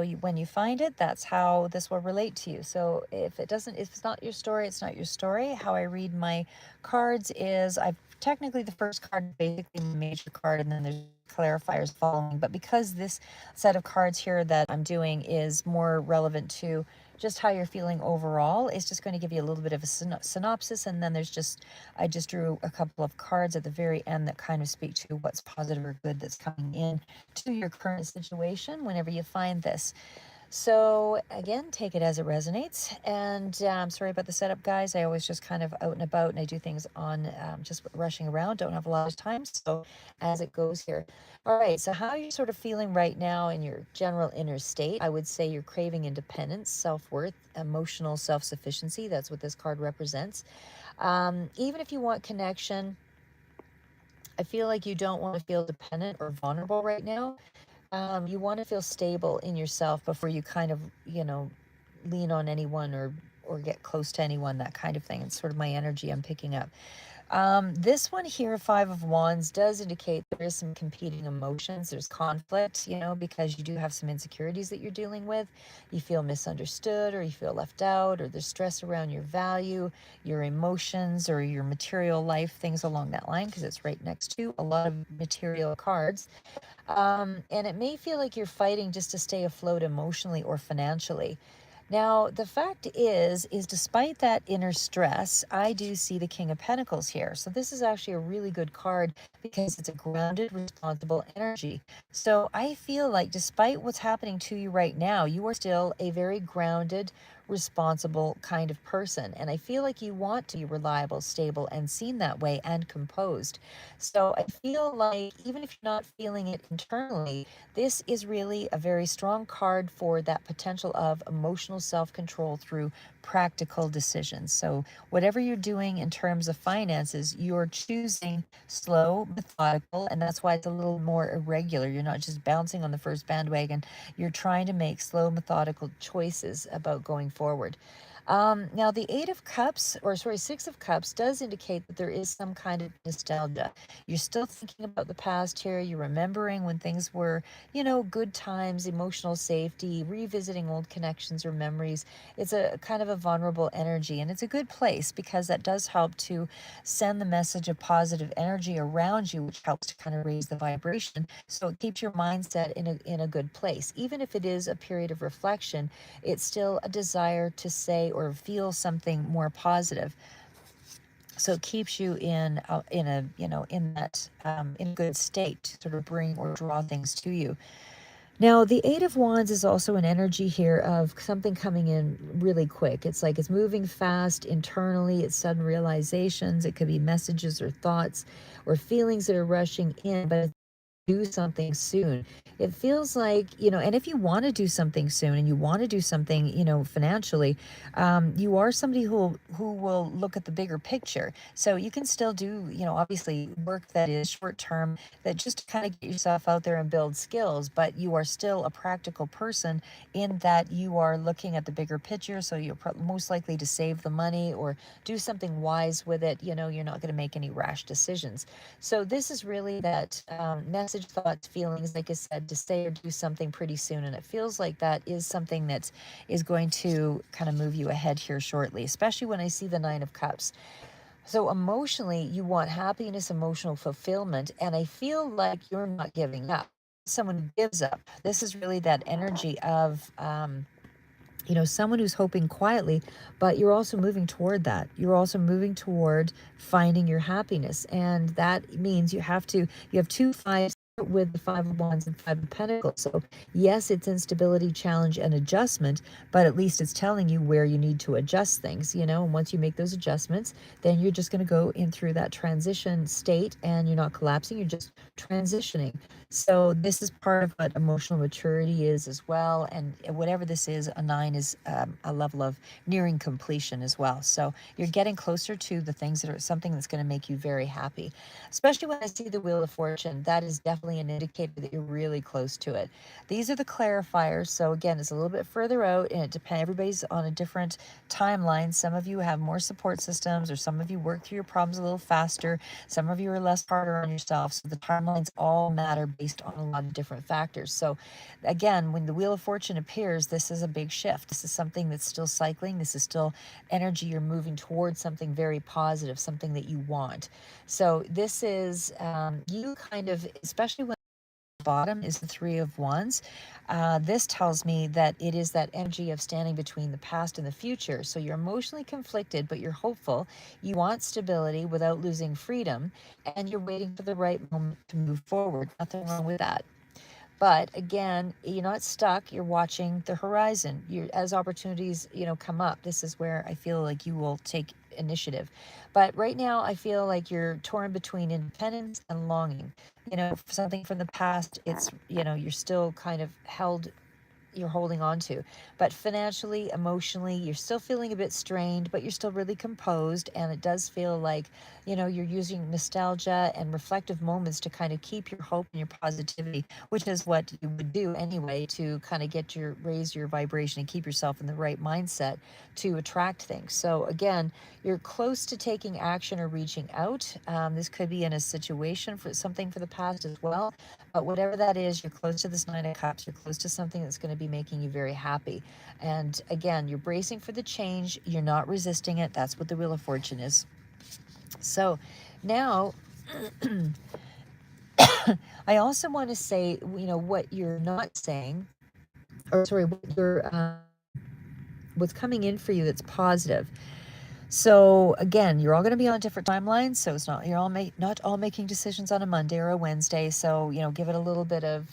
when you find it, that's how this will relate to you. So if it's not your story, it's not your story. How I read my cards is I've technically the first card is basically my major card, and then there's clarifiers following. But because this set of cards here that I'm doing is more relevant to just how you're feeling overall, it's just going to give you a little bit of a synopsis, and then I just drew a couple of cards at the very end that kind of speak to what's positive or good that's coming in to your current situation whenever you find this. So again, take it as it resonates. And I'm sorry about the setup, guys. I always just kind of out and about, and I do things on just rushing around. Don't have a lot of time. So as it goes here. All right. So how are you sort of feeling right now in your general inner state? I would say you're craving independence, self-worth, emotional self-sufficiency. That's what this card represents. Even if you want connection, I feel like you don't want to feel dependent or vulnerable right now. You want to feel stable in yourself before you kind of, lean on anyone or get close to anyone, that kind of thing. It's sort of my energy I'm picking up. This one here, Five of Wands, does indicate there is some competing emotions. There's conflict, because you do have some insecurities that you're dealing with. You feel misunderstood, or you feel left out, or there's stress around your value, your emotions, or your material life, things along that line, because it's right next to a lot of material cards. And it may feel like you're fighting just to stay afloat emotionally or financially. Now, the fact is despite that inner stress, I do see the King of Pentacles here. So this is actually a really good card because it's a grounded, responsible energy. So I feel like despite what's happening to you right now, you are still a very grounded, responsible kind of person. And I feel like you want to be reliable, stable, and seen that way and composed. So I feel like even if you're not feeling it internally, this is really a very strong card for that potential of emotional self-control through practical decisions. So whatever you're doing in terms of finances, you're choosing slow, methodical, and that's why it's a little more irregular. You're not just bouncing on the first bandwagon. You're trying to make slow, methodical choices about going forward. Now, the Six of Cups does indicate that there is some kind of nostalgia. You're still thinking about the past here. You're remembering when things were, good times, emotional safety, revisiting old connections or memories. It's a kind of a vulnerable energy, and it's a good place because that does help to send the message of positive energy around you, which helps to kind of raise the vibration. So it keeps your mindset in a good place. Even if it is a period of reflection, it's still a desire to say or feel something more positive. So it keeps you in a in that in a good state to sort of bring or draw things to you. Now, the Eight of Wands is also an energy here of something coming in really quick. It's like it's moving fast internally. It's sudden realizations. It could be messages or thoughts or feelings that are rushing in, but do something soon. It feels like, and if you want to do something soon and you want to do something, financially, you are somebody who will look at the bigger picture. So you can still do, obviously work that is short term, that just to kind of get yourself out there and build skills, but you are still a practical person in that you are looking at the bigger picture. So you're most likely to save the money or do something wise with it. You're not going to make any rash decisions. So this is really that message, thoughts, feelings, like I said, to say or do something pretty soon. And it feels like that is something that is going to kind of move you ahead here shortly, especially when I see the Nine of Cups. So emotionally, you want happiness, emotional fulfillment. And I feel like you're not giving up. Someone who gives up. This is really that energy of, someone who's hoping quietly, but you're also moving toward that. You're also moving toward finding your happiness. And that means you have two fives with the Five of Wands and Five of Pentacles. So yes, it's instability, challenge, and adjustment, but at least it's telling you where you need to adjust things, and once you make those adjustments, then you're just going to go in through that transition state and you're not collapsing, you're just transitioning. So this is part of what emotional maturity is as well. And whatever this is, a nine is a level of nearing completion as well. So you're getting closer to the things that are something that's going to make you very happy, especially when I see the Wheel of Fortune. That is definitely potentially an indicator that you're really close to it. These are the clarifiers. So again, it's a little bit further out, and it depends. Everybody's on a different timeline. Some of you have more support systems, or some of you work through your problems a little faster. Some of you are less harder on yourself. So the timelines all matter based on a lot of different factors. So again, when the Wheel of Fortune appears, this is a big shift. This is something that's still cycling. This is still energy. You're moving towards something very positive, something that you want. So this is you kind of, especially when the bottom is the Three of Wands. This tells me that it is that energy of standing between the past and the future. So you're emotionally conflicted, but you're hopeful. You want stability without losing freedom, and you're waiting for the right moment to move forward. Nothing wrong with that. But again, you're not stuck. You're watching the horizon. As opportunities, come up, this is where I feel like you will take initiative. But right now, I feel like you're torn between independence and longing. Something from the past, it's, you're still kind of you're holding on to. But financially, emotionally, you're still feeling a bit strained, but you're still really composed. And it does feel like, you're using nostalgia and reflective moments to kind of keep your hope and your positivity, which is what you would do anyway to kind of raise your vibration and keep yourself in the right mindset to attract things. So again, you're close to taking action or reaching out. This could be in a situation for something for the past as well. But whatever that is, you're close to this Nine of Cups. You're close to something that's going to be making you very happy. And again, you're bracing for the change. You're not resisting it. That's what the Wheel of Fortune is. So now, I also want to say, what you're not saying, or sorry, what's coming in for you that's positive. So again, you're all going to be on different timelines. So it's not, not all making decisions on a Monday or a Wednesday. So, give it a little bit of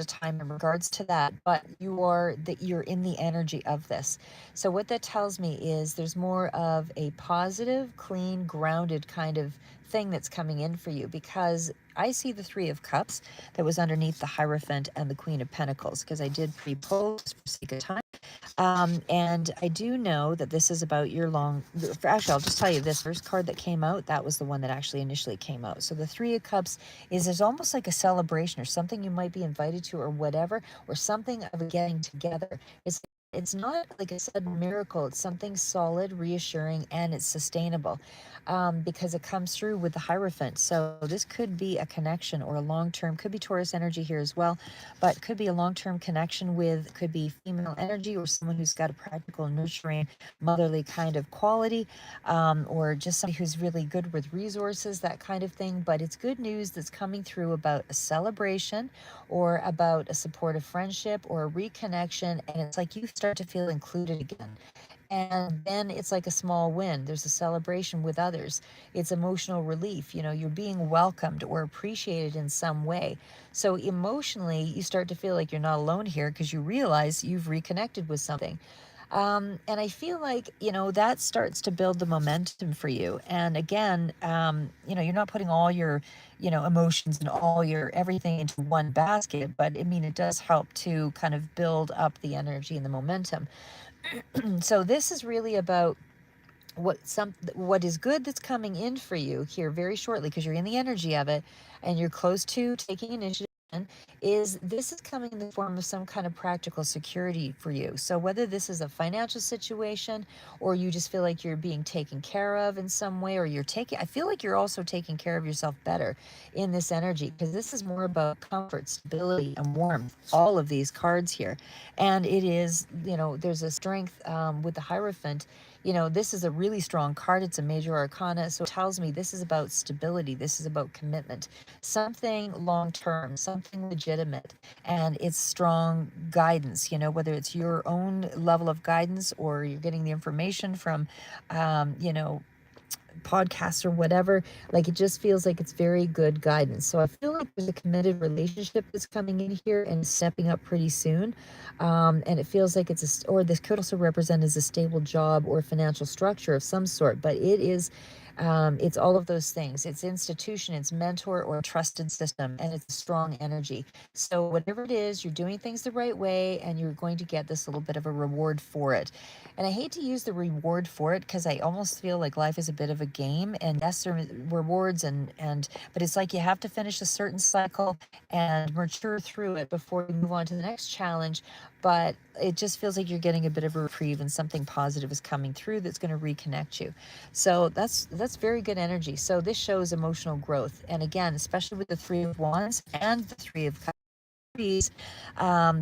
time in regards to that, but you're in the energy of this. So what that tells me is there's more of a positive, clean, grounded kind of thing that's coming in for you, because I see the Three of Cups that was underneath the Hierophant and the Queen of Pentacles, because I did pre-poll for sake of time. And I do know that this is about actually, I'll just tell you, this first card that came out, that was the one that actually initially came out. So the Three of Cups is almost like a celebration or something you might be invited to or whatever, or something of a getting together. It's not like a sudden miracle. It's something solid, reassuring, and it's sustainable, because it comes through with the Hierophant. So this could be a connection or a long-term, could be Taurus energy here as well, but could be a long-term connection could be female energy or someone who's got a practical, nurturing, motherly kind of quality, or just somebody who's really good with resources, that kind of thing. But it's good news that's coming through about a celebration or about a supportive friendship or a reconnection, and it's like you start to feel included again. And then it's like a small win. There's a celebration with others. It's emotional relief. You're being welcomed or appreciated in some way. So emotionally, you start to feel like you're not alone here, because you realize you've reconnected with something. And I feel like, that starts to build the momentum for you. And again, you're not putting all your, emotions and all your everything into one basket, but I mean, it does help to kind of build up the energy and the momentum. So this is really about what is good that's coming in for you here very shortly, because you're in the energy of it and you're close to taking initiative. This is coming in the form of some kind of practical security for you. So whether this is a financial situation, or you just feel like you're being taken care of in some way, or I feel like you're also taking care of yourself better in this energy, because this is more about comfort, stability, and warmth, all of these cards here. And it is, there's a strength with the Hierophant. This is a really strong card. It's a major arcana. So it tells me this is about stability. This is about commitment, something long-term, something legitimate, and it's strong guidance, whether it's your own level of guidance or you're getting the information from, podcasts or whatever. Like, it just feels like it's very good guidance. So I feel like there's a committed relationship that's coming in here and stepping up pretty soon. And it feels like or this could also represent as a stable job or financial structure of some sort, but it is It's all of those things. It's institution, it's mentor or trusted system, and it's a strong energy. So whatever it is, you're doing things the right way, and you're going to get this little bit of a reward for it. And I hate to use the reward for it because I almost feel like life is a bit of a game. And yes, there are rewards, but it's like you have to finish a certain cycle and mature through it before you move on to the next challenge. But it just feels like you're getting a bit of a reprieve, and something positive is coming through that's going to reconnect you. So that's very good energy. So this shows emotional growth, and again, especially with the Three of Wands and the Three of Cups,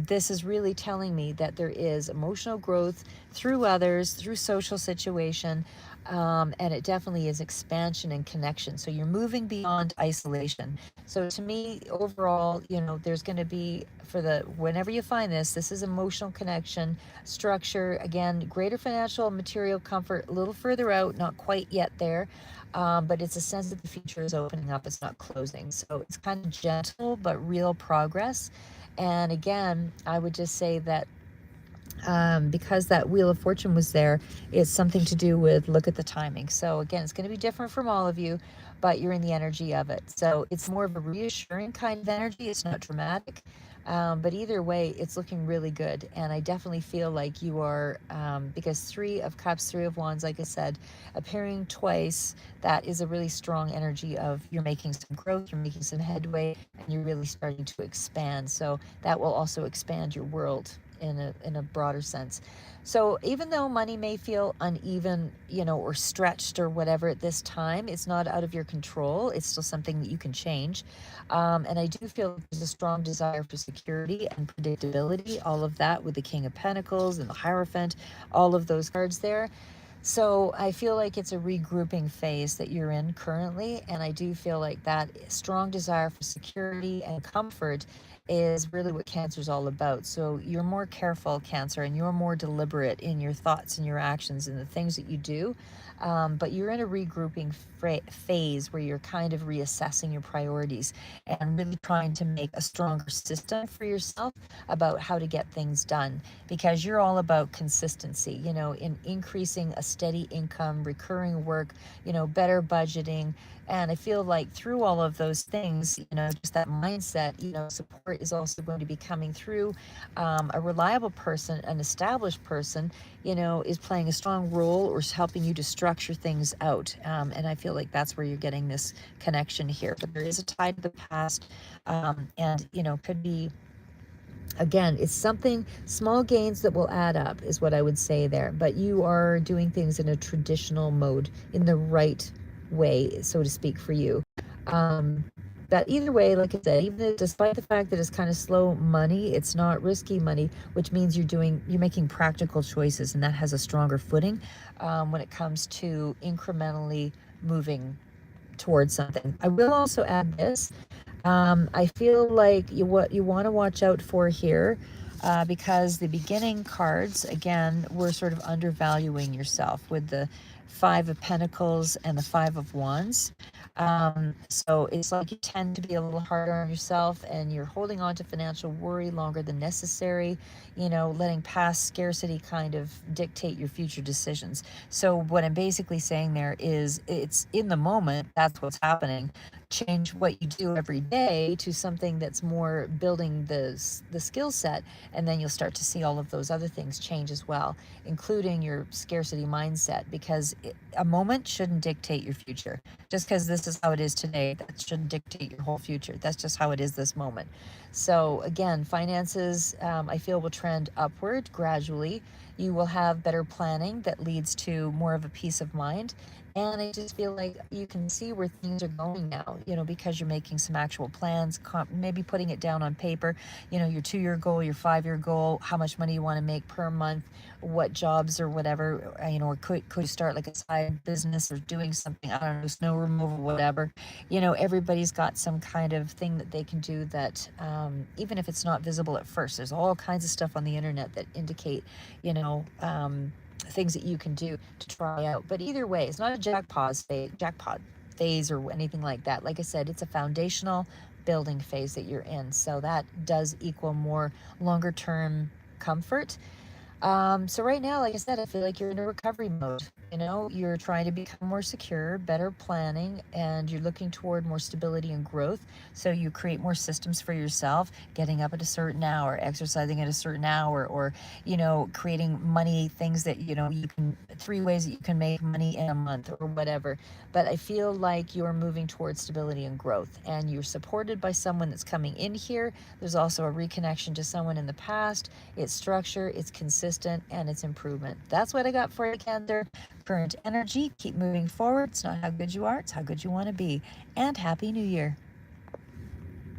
this is really telling me that there is emotional growth through others, through social situation, and it definitely is expansion and connection. So you're moving beyond isolation. So to me, overall, there's going to be, whenever you find this is emotional connection, structure, again, greater financial and material comfort, a little further out, not quite yet there. But it's a sense that the future is opening up, it's not closing. So it's kind of gentle but real progress. And again, I would just say that because that Wheel of Fortune was there, it's something to do with look at the timing. So again, it's going to be different from all of you, but you're in the energy of it. So it's more of a reassuring kind of energy. It's not dramatic. But either way, it's looking really good. And I definitely feel like you are, because Three of Cups, Three of Wands, like I said, appearing twice, that is a really strong energy of you're making some growth, you're making some headway, and you're really starting to expand. So that will also expand your world in a broader sense. So even though money may feel uneven, or stretched or whatever at this time, it's not out of your control. It's still something that you can change. And I do feel there's a strong desire for security and predictability, all of that with the King of Pentacles and the Hierophant, all of those cards there. So I feel like it's a regrouping phase that you're in currently. And I do feel like that strong desire for security and comfort is really what Cancer's all about. So you're more careful, Cancer, and you're more deliberate in your thoughts and your actions and the things that you do. But you're in a regrouping phase where you're kind of reassessing your priorities and really trying to make a stronger system for yourself about how to get things done, because you're all about consistency, in increasing a steady income, recurring work, better budgeting. And I feel like through all of those things, just that mindset, support is also going to be coming through. A reliable person, an established person, is playing a strong role or is helping you to structure things out. And I feel like that's where you're getting this connection here. But there is a tie to the past, and, could be, again, it's something, small gains that will add up is what I would say there. But you are doing things in a traditional mode, in the right way, so to speak, for you. But either way, like I said, even despite the fact that it's kind of slow money, it's not risky money, which means you're making practical choices, and that has a stronger footing when it comes to incrementally moving towards something. I will also add this. I feel like what you want to watch out for here, because the beginning cards, again, were sort of undervaluing yourself with the Five of Pentacles and the Five of Wands. So it's like you tend to be a little harder on yourself, and you're holding on to financial worry longer than necessary, letting past scarcity kind of dictate your future decisions. So what I'm basically saying there is, it's in the moment, that's what's happening. Change what you do every day to something that's more building the skill set, and then you'll start to see all of those other things change as well, including your scarcity mindset, because a moment shouldn't dictate your future. Just because this is how it is today, that shouldn't dictate your whole future. That's just how it is this moment. So again, finances, I feel, will trend upward gradually. You will have better planning that leads to more of a peace of mind. And I just feel like you can see where things are going now, because you're making some actual plans, maybe putting it down on paper, your 2-year goal, your 5-year goal, how much money you want to make per month, what jobs or whatever, or could you start like a side business or doing something, I don't know, snow removal, whatever. Everybody's got some kind of thing that they can do that, even if it's not visible at first, there's all kinds of stuff on the internet that indicate, things that you can do to try out. But either way, it's not a jackpot phase or anything like that. Like I said, it's a foundational building phase that you're in. So that does equal more longer term comfort. So right now, like I said, I feel like you're in a recovery mode. You know, you're trying to become more secure, better planning, and you're looking toward more stability and growth. So you create more systems for yourself, getting up at a certain hour, exercising at a certain hour, or, creating money things that, you can, 3 ways that you can make money in a month or whatever. But I feel like you're moving towards stability and growth, and you're supported by someone that's coming in here. There's also a reconnection to someone in the past. It's structure, it's consistent, and it's improvement. That's what I got for you, Cancer. Current energy, keep moving forward. It's not how good you are, it's how good you want to be. And Happy New Year.